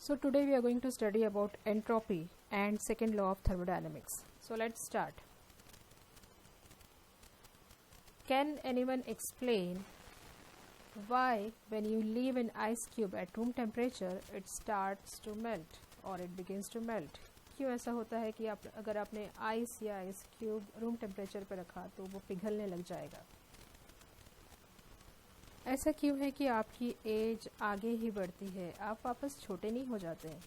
So today we are going to study about entropy and second law of thermodynamics. So let's start. Can anyone explain why when you leave an ice cube at room temperature it starts to melt or it begins to melt? क्यों ऐसा होता है कि अगर आपने ice या ice cube room temperature पर रखा तो वो पिघलने लग जाएगा? ऐसा क्यों है कि आपकी एज आगे ही बढ़ती है, आप वापस छोटे नहीं हो जाते हैं?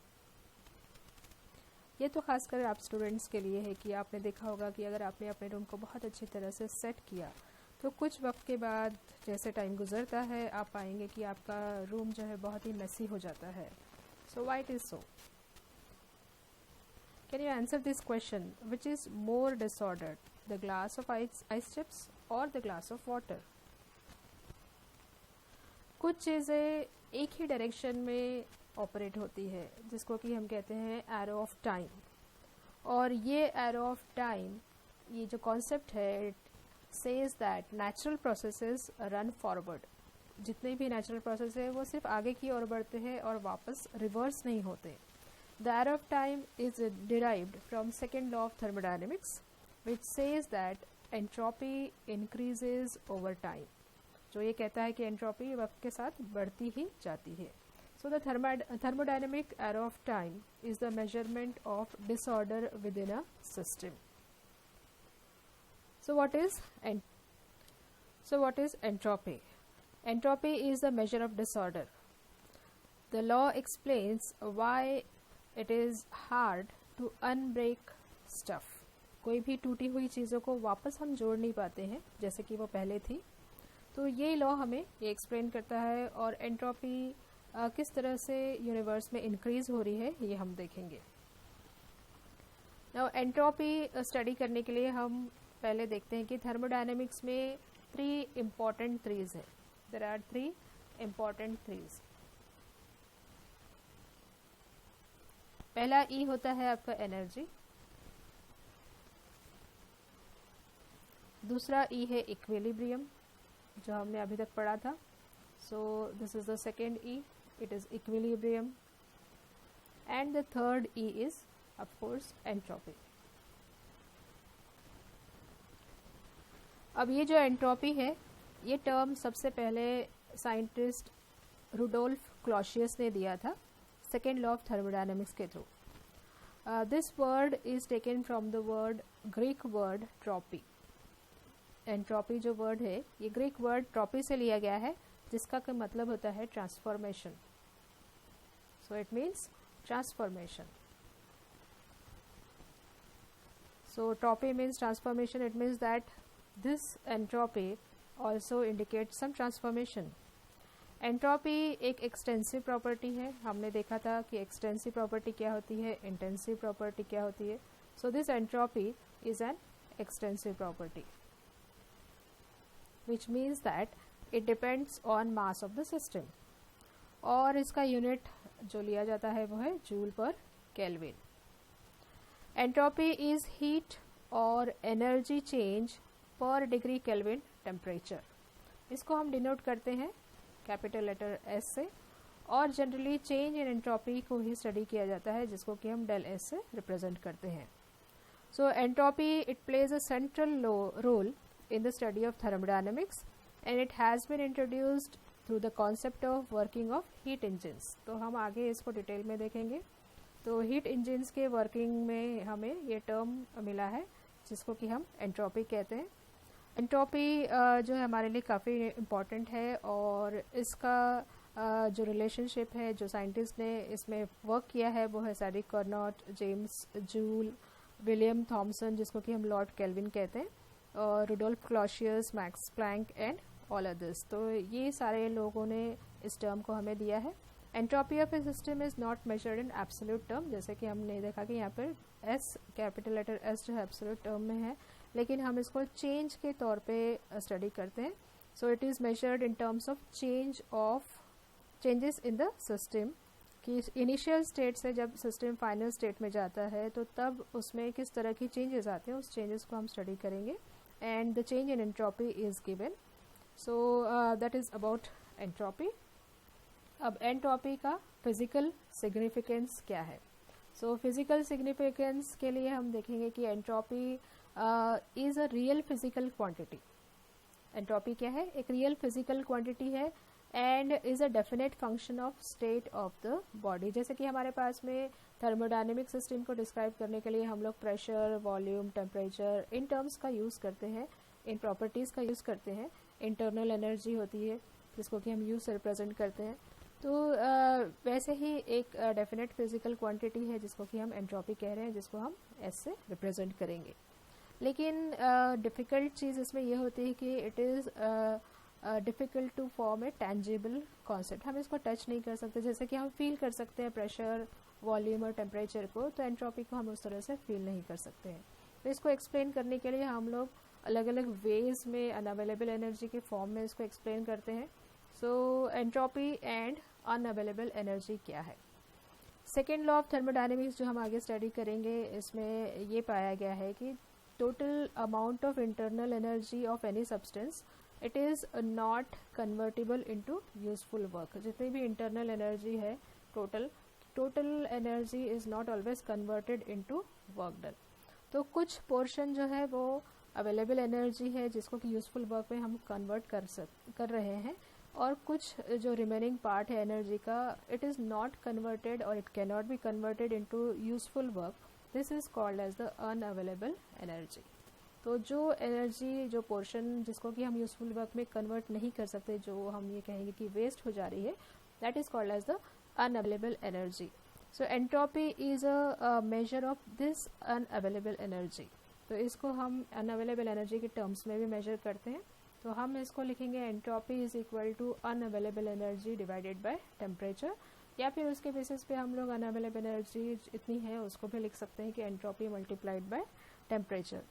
ये तो खासकर आप स्टूडेंट्स के लिए है कि आपने देखा होगा कि अगर आपने अपने रूम को बहुत अच्छी तरह से सेट किया तो कुछ वक्त के बाद जैसे टाइम गुजरता है आप पाएंगे कि आपका रूम जो है बहुत ही मेसी हो जाता है. So why it is so? Can you answer this question? Which is more disordered, the glass of ice chips और द ग्लास ऑफ वाटर? कुछ चीज़ें एक ही डायरेक्शन में ऑपरेट होती है जिसको कि हम कहते हैं एरो ऑफ टाइम, और ये एरो ऑफ टाइम, ये जो कॉन्सेप्ट है, it says that natural processes run forward. जितने भी नेचुरल प्रोसेस है वो सिर्फ आगे की ओर बढ़ते हैं और वापस रिवर्स नहीं होते. The arrow of time is derived from second law of thermodynamics which says that entropy increases over time, जो ये कहता है कि एंट्रोपी वक्त के साथ बढ़ती ही जाती है. So the thermodynamic arrow of time is the measurement of disorder within a system. So what is entropy? Entropy is the measure of disorder. The law explains why it is hard to unbreak stuff. कोई भी टूटी हुई चीज़ों को वापस हम जोड़ नहीं पाते हैं जैसे कि वो पहले थी. तो ये लॉ हमें ये एक्सप्लेन करता है, और एंट्रोपी किस तरह से यूनिवर्स में इंक्रीज हो रही है ये हम देखेंगे. नाउ एंट्रोपी स्टडी करने के लिए हम पहले देखते हैं कि थर्मोडायनेमिक्स में 3 इम्पॉर्टेंट थ्रीज है. There are 3 important threes. पहला ई होता है आपका एनर्जी, दूसरा ई है इक्विलिब्रियम जो हमने अभी तक पढ़ा था. सो this is the second E, it is equilibrium. And the third E is of course entropy. अब ये जो एंट्रोपी है ये टर्म सबसे पहले साइंटिस्ट रुडोल्फ क्लॉसियस ने दिया था सेकेंड लॉ ऑफ थर्मोडायनेमिक्स के through. This word is taken from the word Greek word trophy. Entropy जो वर्ड है ये ग्रीक वर्ड ट्रॉपी से लिया गया है जिसका का मतलब होता है transformation. So it means transformation. So tropy means transformation. It means that this entropy also indicate some transformation. Entropy एक एक्सटेंसिव प्रॉपर्टी है. हमने देखा था कि एक्सटेंसिव प्रॉपर्टी क्या होती है, इंटेंसिव प्रॉपर्टी क्या होती है. So this entropy is an extensive property, which means that it depends on mass of the system. और इसका यूनिट जो लिया जाता है वो है जूल पर केल्विन. एंट्रोपी इज हीट और एनर्जी चेंज पर डिग्री केल्विन टेम्परेचर. इसको हम डिनोट करते हैं कैपिटल लेटर एस से, और जनरली चेंज इन एंट्रोपी को ही स्टडी किया जाता है जिसको कि हम डेल एस से रिप्रेजेंट करते हैं. So entropy it plays a central role in the study of thermodynamics, and it has been introduced through the concept of working of heat engines. तो हम आगे इसको डिटेल में देखेंगे. तो हीट इंजन्स के वर्किंग में हमें ये टर्म मिला है जिसको कि हम एंट्रोपी कहते हैं. एंट्रोपी जो है हमारे लिए काफ़ी इम्पॉर्टेंट है, और इसका जो रिलेशनशिप है जो साइंटिस्ट ने इसमें वर्क किया है वो है Sadi Carnot, James Joule, William Thomson जिसको कि हम लॉर्ड केल्विन कहते हैं, और Rudolf Clausius, Max Planck and all others. तो ये सारे लोगों ने इस टर्म को हमें दिया है. Entropy of A system is not measured in absolute term, जैसे कि हमने देखा कि यहाँ पर एस, कैपिटल लेटर एस जो है एब्सोल्यूट टर्म में है, लेकिन हम इसको चेंज के तौर पे स्टडी करते हैं. So it is measured in terms of changes in the system, कि इनिशियल स्टेट से जब सिस्टम फाइनल स्टेट में जाता है तो तब उसमें किस तरह की चेंजेस आते हैं, उस चेंजेस को हम स्टडी करेंगे. And the change in entropy is given. So that is about entropy. अब एंट्रोपी का फिजिकल सिग्निफिकेंस क्या है? सो फिजिकल सिग्निफिकेंस के लिए हम देखेंगे कि entropy is a real physical quantity. Entropy क्या है? एक रियल फिजिकल क्वांटिटी है and is a definite function of state of the body. जैसे कि हमारे पास में थर्मोडायनेमिक सिस्टम को डिस्क्राइब करने के लिए हम लोग pressure, volume, temperature in terms का यूज़ करते हैं, इन प्रॉपर्टीज़ का यूज़ करते हैं। इंटरनल एनर्जी होती है जिसको कि हम यू से रिप्रेजेंट करते हैं। तो वैसे ही एक डेफिनेट फिजिकल क्वांटिटी है जिसको कि हम एंट्रोपी कह रहे हैं, जिसको हम एस से रिप्रेजेंट करेंगे। लेकिन डिफ़िकल्ट चीज़ इसमें यह होती है कि it is difficult to form a tangible concept. हम इसको टच नहीं कर सकते। जैसे कि हम फील कर सकते हैं प्रेशर, वॉल्यूम और टेम्परेचर को, तो एंट्रोपी को हम उस तरह से फील नहीं कर सकते हैं। तो इसको एक्सप्लेन करने के लिए हम लोग अलग अलग वेज में अनअवेलेबल एनर्जी के फॉर्म में इसको एक्सप्लेन करते हैं। So entropy and unavailable energy क्या है? सेकेंड लॉ ऑफ थर्मोडायनेमिक्स जो हम आगे स्टडी करेंगे, इसमें ये पाया गया है कि total amount of internal energy of any substance it is not convertible into useful work. जितनी भी इंटरनल एनर्जी है total energy is not always converted into work done. तो कुछ पोर्शन जो है वो अवेलेबल एनर्जी है जिसको कि यूजफुल वर्क में हम कन्वर्ट कर रहे हैं, और कुछ जो रिमेनिंग पार्ट है एनर्जी का, इट इज़ नॉट कन्वर्टेड और it can not be converted into useful work. This is called as the unavailable energy. तो जो एनर्जी, जो पोर्शन जिसको कि हम यूजफुल वर्क में कन्वर्ट नहीं कर सकते, जो हम ये कहेंगे कि वेस्ट हो जा रही है, that is called as the unavailable energy. So entropy is a measure of this unavailable energy. तो इसको हम अनअवेलेबल एनर्जी के टर्म्स में भी मेजर करते हैं। तो हम इसको लिखेंगे entropy is equal to unavailable energy divided by temperature, या फिर उसके बेसिस पे हम लोग अनअवेलेबल एनर्जी इतनी है उसको भी लिख सकते हैं कि entropy multiplied by temperature.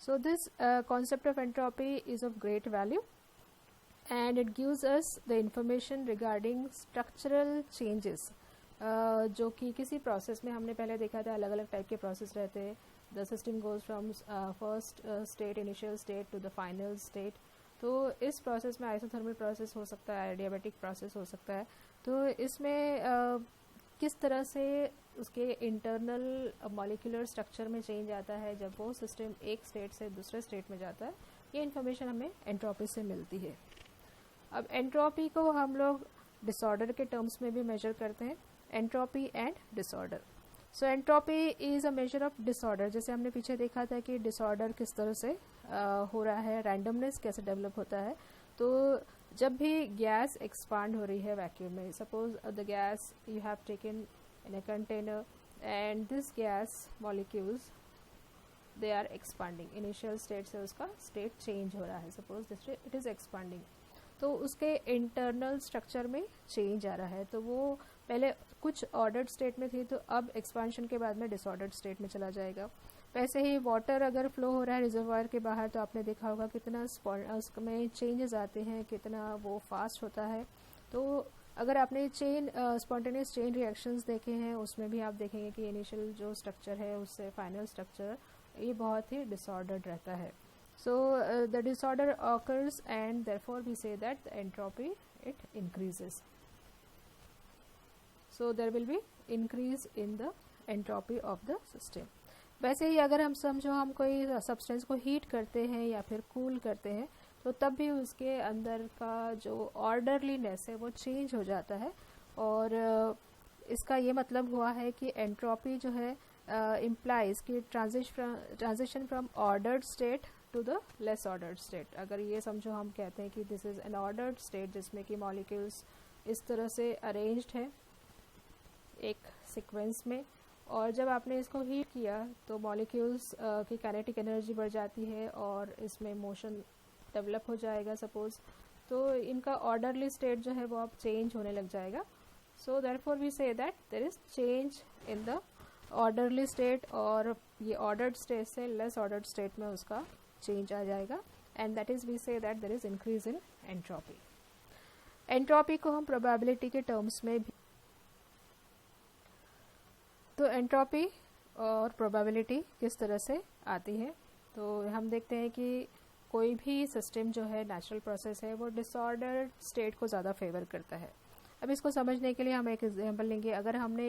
So this concept of entropy is of great value and it gives us the information regarding structural changes, जो कि किसी प्रोसेस में हमने पहले देखा था अलग अलग टाइप के प्रोसेस रहते हैं। The system goes from first state, initial state to the final state. तो इस प्रोसेस में आइसोथर्मल प्रोसेस हो सकता है, एडियाबैटिक प्रोसेस हो सकता है। तो इसमें किस तरह से उसके इंटरनल मॉलिक्यूलर स्ट्रक्चर में चेंज आता है जब वो सिस्टम एक स्टेट से दूसरे स्टेट में जाता है, ये इन्फॉर्मेशन हमें एंट्रोपी से मिलती है। अब एंट्रोपी को हम लोग डिसऑर्डर के टर्म्स में भी मेजर करते हैं, entropy and disorder. So entropy is a measure of disorder. जैसे हमने पीछे देखा था कि डिसऑर्डर किस तरह से हो रहा है, रैंडमनेस कैसे डेवलप होता है। तो जब भी गैस एक्सपांड हो रही है वैक्यूम में, suppose the gas you have taken in a container and this gas molecules they are expanding, initial state से उसका स्टेट चेंज हो रहा है, suppose this it is expanding, तो उसके इंटरनल स्ट्रक्चर में चेंज आ रहा है। तो वो पहले कुछ ऑर्डर्ड स्टेट में थी, तो अब एक्सपांशन के बाद में डिसऑर्डर्ड स्टेट में चला जाएगा। वैसे ही वाटर अगर फ्लो हो रहा है रिजर्वायर के बाहर, तो आपने देखा होगा कितना उसमें चेंजेस आते हैं, कितना वो फास्ट होता है। तो अगर आपने स्पॉन्टेनियस चेन रिएक्शंस देखे हैं, उसमें भी आप देखेंगे कि इनिशियल जो स्ट्रक्चर है उससे फाइनल स्ट्रक्चर ये बहुत ही डिसऑर्डर्ड रहता है। So the disorder occurs and therefore we say that the entropy it increases. So there will be increase in the entropy of the system. वैसे ही अगर हम समझो हम कोई सब्सटेंस को हीट करते हैं या फिर कूल करते हैं, तो तब भी उसके अंदर का जो ऑर्डरलीनेस है वो चेंज हो जाता है। और इसका ये मतलब हुआ है कि एंट्रोपी जो है इम्प्लाइज कि transition from ordered state to the less ordered state. अगर ये समझो हम कहते हैं कि this is an ordered state जिसमें कि मॉलिक्यूल्स इस तरह से अरेंज्ड है एक सीक्वेंस में, और जब आपने इसको हीट किया तो मॉलिक्यूल्स की काइनेटिक एनर्जी बढ़ जाती है और इसमें मोशन डेवलप हो जाएगा सपोज, तो इनका ऑर्डरली स्टेट जो है वो अब चेंज होने लग जाएगा। So therefore we say that there is change in the orderly state, और ये ऑर्डर्ड स्टेट से लेस ऑर्डर्ड स्टेट में उसका चेंज आ जाएगा, and that is we say that there is increase in entropy. Entropy को हम प्रोबेबिलिटी के टर्म्स में भी, तो एंट्रोपी और प्रोबेबिलिटी किस तरह से आती है, तो हम देखते हैं कि कोई भी सिस्टम जो है नेचुरल प्रोसेस है वो डिसऑर्डर्ड स्टेट को ज़्यादा फेवर करता है। अब इसको समझने के लिए हम एक एग्जांपल लेंगे। अगर हमने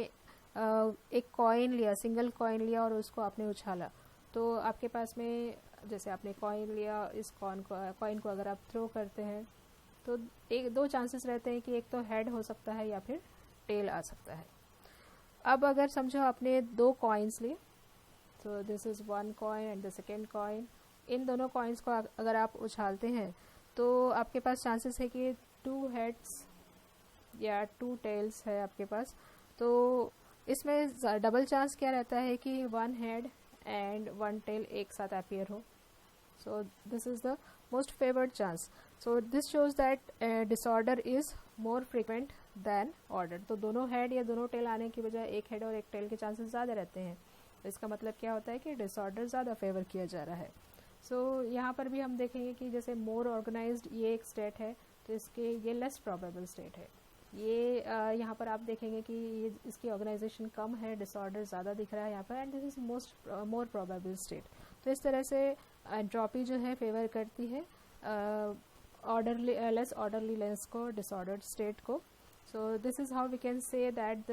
एक कॉइन लिया, सिंगल कॉइन लिया और उसको आपने उछाला, तो आपके पास में जैसे आपने कॉइन लिया, इस कॉइन को अगर आप थ्रो करते हैं तो दो चांसेस रहते हैं कि एक तो हेड हो सकता है या फिर टेल आ सकता है। अब अगर समझो आपने दो कॉइन्स लिए, तो this is one coin and the second coin, इन दोनों कॉइन्स को अगर आप उछालते हैं तो आपके पास चांसेस है कि 2 हेड्स या 2 टेल्स है आपके पास। तो इसमें डबल चांस क्या रहता है कि 1 हेड एंड 1 टेल एक साथ अपीयर हो। So this is the most favored chance. So this shows that disorder is more frequent than order. तो दोनों हेड या दोनों टेल आने की बजाय एक हेड और एक टेल के चांसेस ज़्यादा रहते हैं। इसका मतलब क्या होता है कि डिसऑर्डर ज़्यादा फेवर किया जा रहा है। यहाँ पर भी हम देखेंगे कि जैसे मोर ऑर्गेनाइज्ड ये एक स्टेट है, तो ये लेस प्रोबेबल स्टेट है। यहाँ पर आप देखेंगे कि ये इसकी ऑर्गेनाइजेशन कम है, डिसऑर्डर ज़्यादा दिख रहा है यहाँ पर, and this is more probable state. तो इस तरह से एंट्रोपी जो है फेवर करती है लेस ऑर्डरलीनेस को, डिसऑर्डर्ड स्टेट को। So this is how we can say that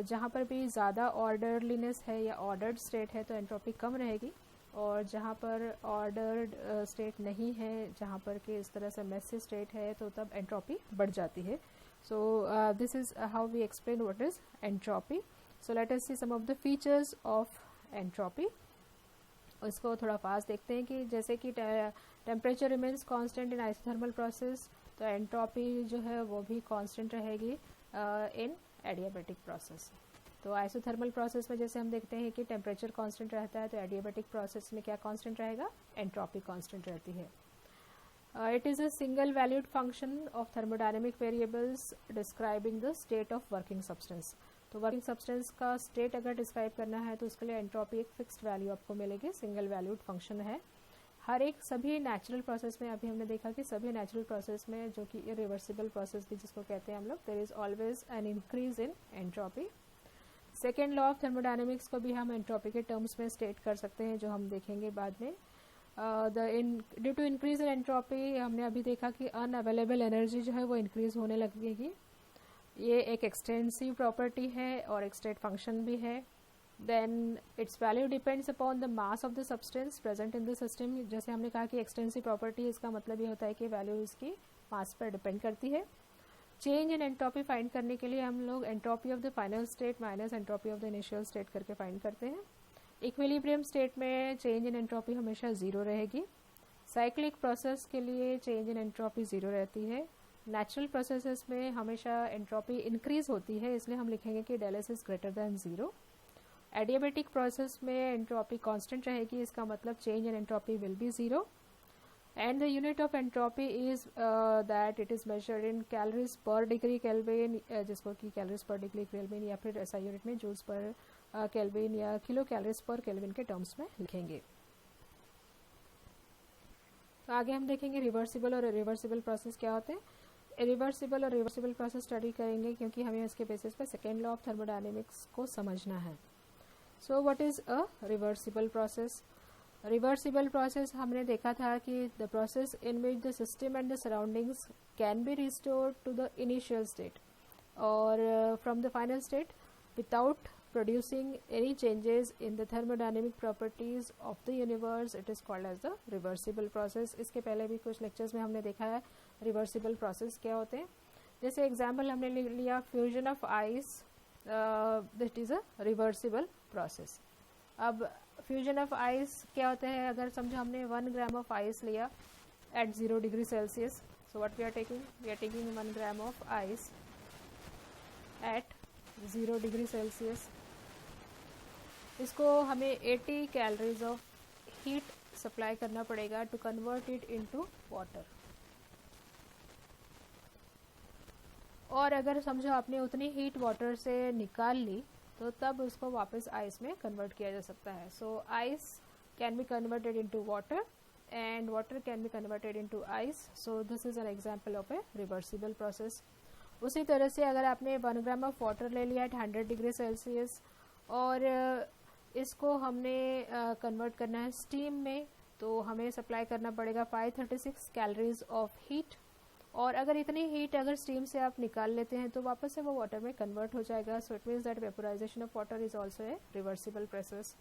जहाँ पर भी ज़्यादा ऑर्डरलीनेस है या ऑर्डर्ड स्टेट है तो एंट्रोपी कम रहेगी, और जहाँ पर ऑर्डर्ड स्टेट नहीं है, जहाँ पर कि इस तरह से मेसी स्टेट है, तो तब एंट्रोपी बढ़ जाती है। So this is how we explain what is entropy. So let us see some of the features of entropy. इसको थोड़ा फास्ट देखते हैं कि जैसे कि temperature remains constant in isothermal process, तो एंट्रोपी जो है वो भी कांस्टेंट रहेगी इन एडियाबैटिक प्रोसेस। तो आइसोथर्मल प्रोसेस में जैसे हम देखते हैं कि टेम्परेचर कांस्टेंट रहता है, तो एडियाबैटिक प्रोसेस में क्या कांस्टेंट रहेगा? एंट्रोपी कांस्टेंट रहती है। It is a single valued function of thermodynamic variables describing the state of working substance. तो वर्किंग सब्सटेंस का स्टेट अगर डिस्क्राइब करना है तो उसके लिए एंट्रोपी एक फिक्स्ड वैल्यू आपको मिलेगी, सिंगल वैल्यूड फंक्शन है। हर एक सभी नेचुरल प्रोसेस में, अभी हमने देखा कि सभी नेचुरल प्रोसेस में, जो कि इरिवर्सिबल प्रोसेस भी जिसको कहते हैं हम लोग, there is always an increase in entropy. Second law of thermodynamics को भी हम एंट्रोपी के टर्म्स में स्टेट कर सकते हैं, जो हम देखेंगे बाद में। Due to increase in entropy हमने अभी देखा कि अनअवेलेबल एनर्जी जो है वो इंक्रीज होने लगेगी। ये एक एक्सटेंसिव प्रॉपर्टी है और एक स्टेट फंक्शन भी है। Then its value depends upon the mass of the substance present in the system. जैसे हमने कहा कि एक्सटेंसिव प्रॉपर्टी, इसका मतलब ये होता है कि वैल्यू इसकी मास पर डिपेंड करती है। चेंज इन एंट्रोपी फाइंड करने के लिए हम लोग entropy of the final state minus entropy of the initial state करके फाइंड करते हैं। इक्विलिब्रियम स्टेट में चेंज इन एंट्रोपी हमेशा ज़ीरो रहेगी। साइक्लिक प्रोसेस के लिए चेंज इन एंट्रोपी ज़ीरो रहती है। नेचुरल प्रोसेसेस में हमेशा एंट्रोपी इंक्रीज होती है, इसलिए हम लिखेंगे कि del S is greater than zero. Adiabatic process में एंट्रोपी कांस्टेंट रहेगी, इसका मतलब change in entropy will be zero. And the unit of entropy is that it is measured in calories per degree kelvin, जिसको कि calories per degree kelvin या फिर ऐसा unit में जूल्स पर केल्विन या किलो कैलोरीज पर kelvin के terms में लिखेंगे। तो आगे हम देखेंगे रिवर्सिबल और इरिवर्सिबल प्रोसेस क्या होते हैं। इरिवर्सिबल और रिवर्सिबल प्रोसेस स्टडी करेंगे क्योंकि हमें इसके बेसिस पे सेकेंड लॉ ऑफ थर्मोडायनेमिक्स को समझना है। So what is a reversible process? Reversible process हमने देखा था कि the process in which the system and the surroundings can be restored to the initial state और from the final state without producing any changes in the thermodynamic properties of the universe. It is called as the reversible process. इसके पहले भी कुछ lectures में हमने देखा है reversible process क्या होते हैं। जैसे एग्जाम्पल हमने लिया fusion of ice, that is a reversible process. अब फ्यूजन ऑफ आइस क्या होता है? अगर समझो हमने 1 ग्राम ऑफ आइस लिया at 0 degree Celsius, so what we are taking 1 gram of ice at 0 degree Celsius. इसको हमें 80 कैलोरीज ऑफ हीट सप्लाई करना पड़ेगा to convert it into water. और अगर समझो आपने उतनी हीट वाटर से निकाल ली तो तब उसको वापस आइस में कन्वर्ट किया जा सकता है। So ice can be converted into water and water can be converted into ice. So this is an example of a reversible process. उसी तरह से अगर आपने 1 ग्राम ऑफ वाटर ले लिया एट 100 डिग्री सेल्सियस और इसको हमने कन्वर्ट करना है स्टीम में, तो हमें सप्लाई करना पड़ेगा 536 कैलोरीज ऑफ हीट और अगर इतनी हीट अगर स्टीम से आप निकाल लेते हैं तो वापस से वो वाटर में कन्वर्ट हो जाएगा. सो it means that vaporisation of water is also a reversible process.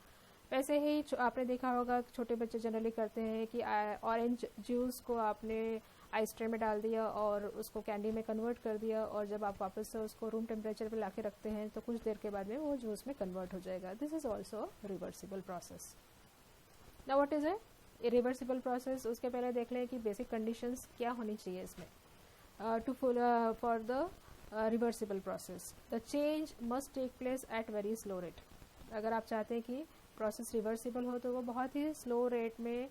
वैसे ही आपने देखा होगा छोटे बच्चे जनरली करते हैं कि ऑरेंज जूस को आपने आइस ट्रे में डाल दिया और उसको कैंडी में कन्वर्ट कर दिया, और जब आप वापस से उसको रूम टेम्परेचर पे लाके रखते हैं तो कुछ देर के बाद में वो जूस में कन्वर्ट हो जाएगा. This is also reversible process. Now what is a irreversible process? उसके पहले देख लें कि बेसिक कंडीशंस क्या होनी चाहिए इसमें. For the reversible process, the change must take place at very slow rate. अगर आप चाहते हैं कि प्रोसेस रिवर्सिबल हो तो वो बहुत ही स्लो रेट में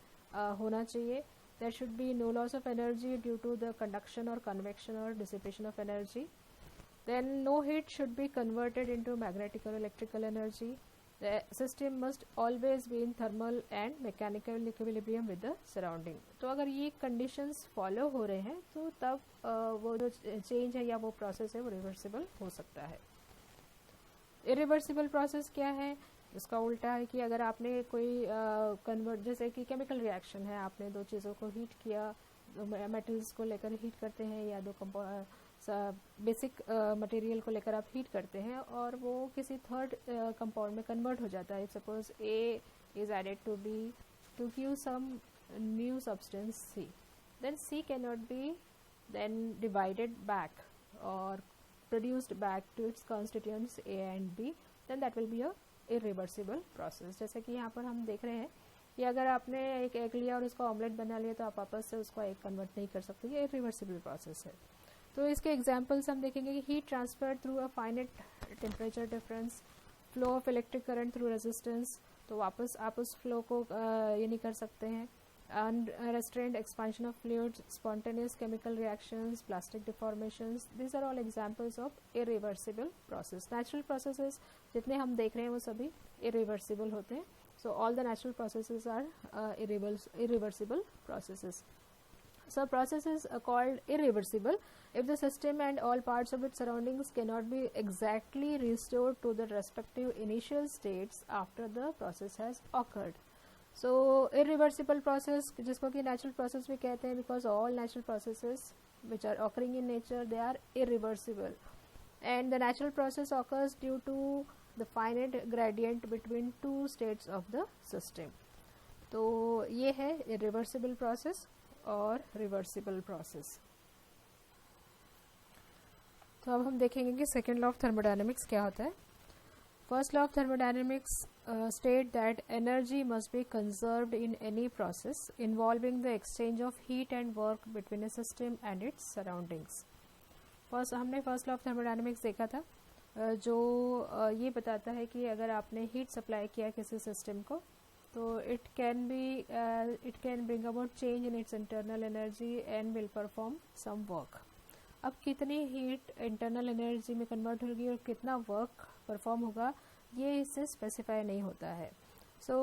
होना चाहिए. There should be no loss of energy due to the conduction or convection or dissipation of energy. Then no heat should be converted into magnetic or electrical energy. The system must always be in thermal and mechanical equilibrium with the surrounding. तो अगर ये conditions follow हो रहे हैं तो तब वो जो change है या वो process है वो reversible हो सकता है. irreversible process क्या है? इसका उल्टा है कि अगर आपने कोई कन्वर्ट, जैसे कि केमिकल रिएक्शन है, आपने दो चीज़ों को हीट किया, मेटल्स को लेकर हीट करते हैं या दो बेसिक मटेरियल को लेकर आप हीट करते हैं और वो किसी थर्ड कंपाउंड में कन्वर्ट हो जाता है. Suppose A is added to B to give some new substance C, then C can not be then divided back और produced back to its constituents A and B, then that will be a irreversible process. जैसे कि यहाँ पर हम देख रहे हैं कि अगर आपने एक एग लिया और उसका ऑमलेट बना लिया तो आप वापस से उसको एग कन्वर्ट नहीं कर सकते. ये irreversible process है. तो इसके एग्जाम्पल्स हम देखेंगे कि heat transfer through a finite temperature difference, flow of electric current through resistance, तो वापस आप उस फ्लो को ये नहीं कर सकते हैं. Unrestrained expansion of fluids, spontaneous chemical reactions, plastic deformations, these are all examples of irreversible process. Natural processes जितने हम देख रहे हैं वो सभी irreversible होते हैं. So all the natural processes are irreversible processes. So processes are called irreversible if the system and all parts of its surroundings cannot be exactly restored to the respective initial states after the process has occurred. So irreversible process, जिसको कि natural process भी कहते हैं, because all natural processes which are occurring in nature they are irreversible, and the natural process occurs due to the finite gradient between two states of the system. तो ये है irreversible process और reversible process. तो अब हम देखेंगे कि second law of thermodynamics क्या होता है. First law of thermodynamics state that energy must be conserved in any process involving the exchange of heat and work between a system and its surroundings. हमने first law of thermodynamics देखा था जो ये बताता है कि अगर आपने हीट सप्लाई किया किसी सिस्टम को तो it can bring about change in its internal energy and will perform some work. अब कितनी हीट इंटरनल एनर्जी में कन्वर्ट होगी और कितना वर्क परफॉर्म होगा ये इससे स्पेसिफाई नहीं होता है. So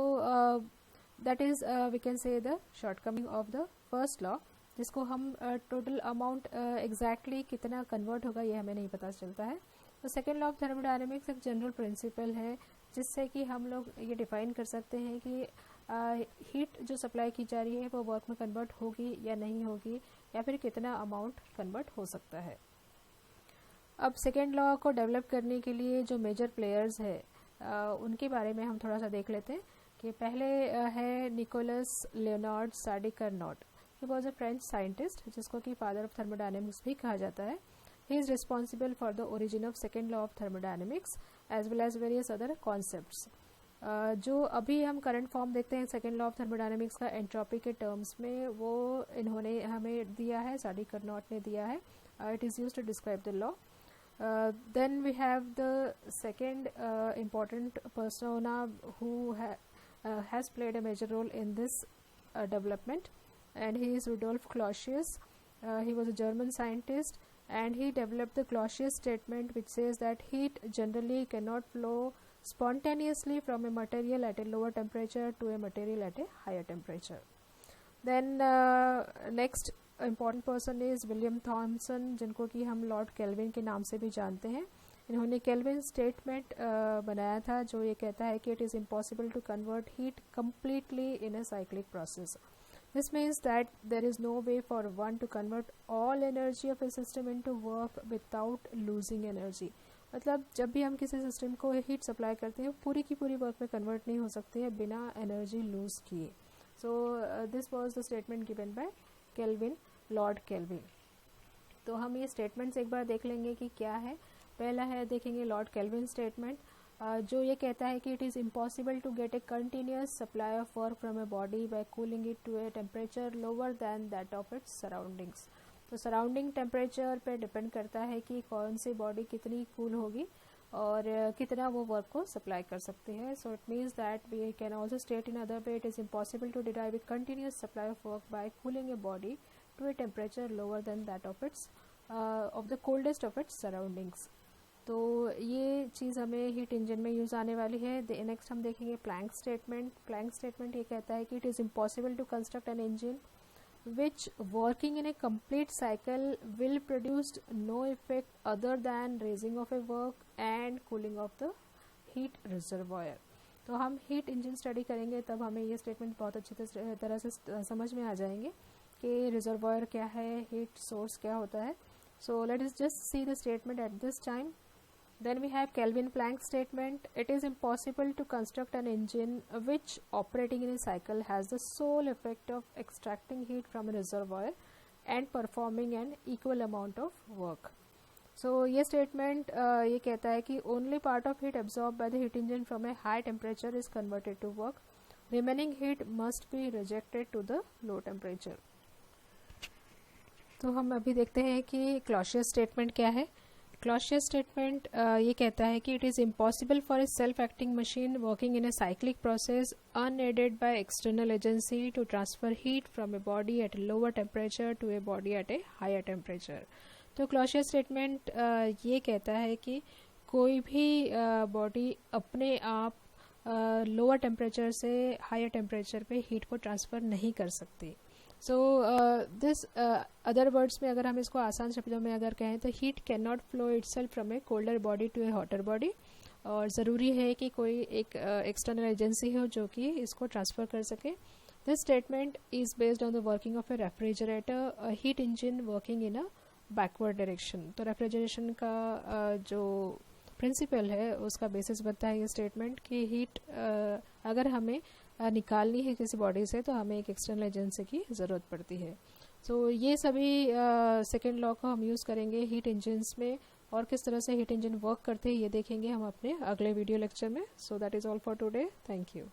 that is we can say the shortcoming of the first law, जिसको हम टोटल अमाउंट एग्जैक्टली कितना कन्वर्ट होगा ये हमें नहीं पता चलता है. तो सेकेंड लॉ ऑफ थर्मोडायनेमिक्स एक जनरल प्रिंसिपल है जिससे कि हम लोग ये डिफाइन कर सकते हैं कि हीट जो सप्लाई की जा रही है वो वर्क में कन्वर्ट होगी या नहीं होगी, या फिर कितना अमाउंट कन्वर्ट हो सकता है. अब सेकेंड लॉ को डेवलप करने के लिए जो मेजर प्लेयर्स है उनके बारे में हम थोड़ा सा देख लेते हैं. कि पहले है Nicolas Leonard Sadi Carnot. He was a French scientist जिसको कि फादर ऑफ थर्मोडायनेमिक्स भी कहा जाता है. He is responsible for the origin of second law of thermodynamics as well as various other concepts. जो अभी हम करंट फॉर्म देखते हैं सेकेंड लॉ ऑफ थर्मोडायनेमिक्स का एंट्रोपी के टर्म्स में, वो इन्होंने हमें दिया है, साडी कार्नोट ने दिया है. It is used to describe the law. Then we have the second important persona who has played a major role in this development, and he is Rudolf Clausius. He was a German scientist and he developed the Clausius statement, which says that heat generally cannot flow spontaneously from a material at a lower temperature to a material at a higher temperature. Then next important person is William Thomson, जिनको कि हम Lord kelvin के नाम से भी जानते हैं. इन्होंने केल्विन स्टेटमेंट बनाया था जो ये कहता है कि it is impossible to convert heat completely in a cyclic process. This means that there is no way for one to convert all energy of a system into work without losing energy. मतलब जब भी हम किसी system को heat supply करते हैं पूरी की पूरी वर्क में कन्वर्ट नहीं हो सकती है बिना एनर्जी लूज किए. So this was the statement given by kelvin, Lord kelvin. तो हम ये स्टेटमेंट्स एक बार देख लेंगे कि क्या है. पहला है देखेंगे लॉर्ड केल्विन स्टेटमेंट, जो ये कहता है कि it is impossible to get a continuous supply of work from a body by cooling it to a temperature lower than that of its surroundings. तो सराउंडिंग टेम्परेचर पे डिपेंड करता है कि कौन सी बॉडी कितनी कूल होगी और कितना वो वर्क को सप्लाई कर सकती है. So it means that we can also state in other way it is impossible to derive a continuous supply of work by cooling a body to a temperature lower than that of its of the coldest of its surroundings. तो ये चीज़ हमें heat engine में use आने वाली है. Next हम देखेंगे Planck statement. Planck statement ये कहता है कि it is impossible to construct an engine which working in a complete cycle will produce no effect other than raising of a work and cooling of the heat reservoir. तो हम heat engine study करेंगे तब हमें ये statement बहुत अच्छी तरह से समझ में आ जाएंगे कि रिजर्वायर क्या है, हीट सोर्स क्या होता है. So let us just see the statement at this time. Then we have Kelvin-Planck statement. It is impossible to construct an engine which operating in a cycle has the sole effect of extracting heat from a reservoir and performing an equal amount of work. So ये statement ये कहता है कि only part of heat absorbed by the heat engine from a high temperature is converted to work. Remaining heat must be rejected to the low temperature. तो हम अभी देखते हैं कि Clausius statement क्या है. Clausius statement ये कहता है कि it is impossible for a self-acting machine working in a cyclic process unaided by external agency to transfer heat from a body at a lower temperature to a body at a higher temperature. तो Clausius statement ये कहता है कि कोई भी body अपने आप lower temperature से हायर टेम्परेचर पे हीट को ट्रांसफ़र नहीं कर सकती. सो दिस अदर वर्ड्स में अगर हम इसको आसान शब्दों में अगर कहें तो heat can not flow itself from a colder body to a hotter body. और ज़रूरी है कि कोई एक एक्सटर्नल एजेंसी हो जो कि इसको ट्रांसफ़र कर सके. This statement is based on the working of A refrigerator, heat engine working in a backward direction. तो रेफ्रिजरेशन का जो प्रिंसिपल है उसका बेसिस बनता है ये स्टेटमेंट कि हीट अगर हमें निकालनी है किसी बॉडी से तो हमें एक एक्सटर्नल एजेंसी की ज़रूरत पड़ती है. सो ये सभी सेकेंड लॉ को हम यूज़ करेंगे हीट इंजन्स में और किस तरह से हीट इंजन वर्क करते हैं ये देखेंगे हम अपने अगले वीडियो लेक्चर में. सो that is all for today. Thank you.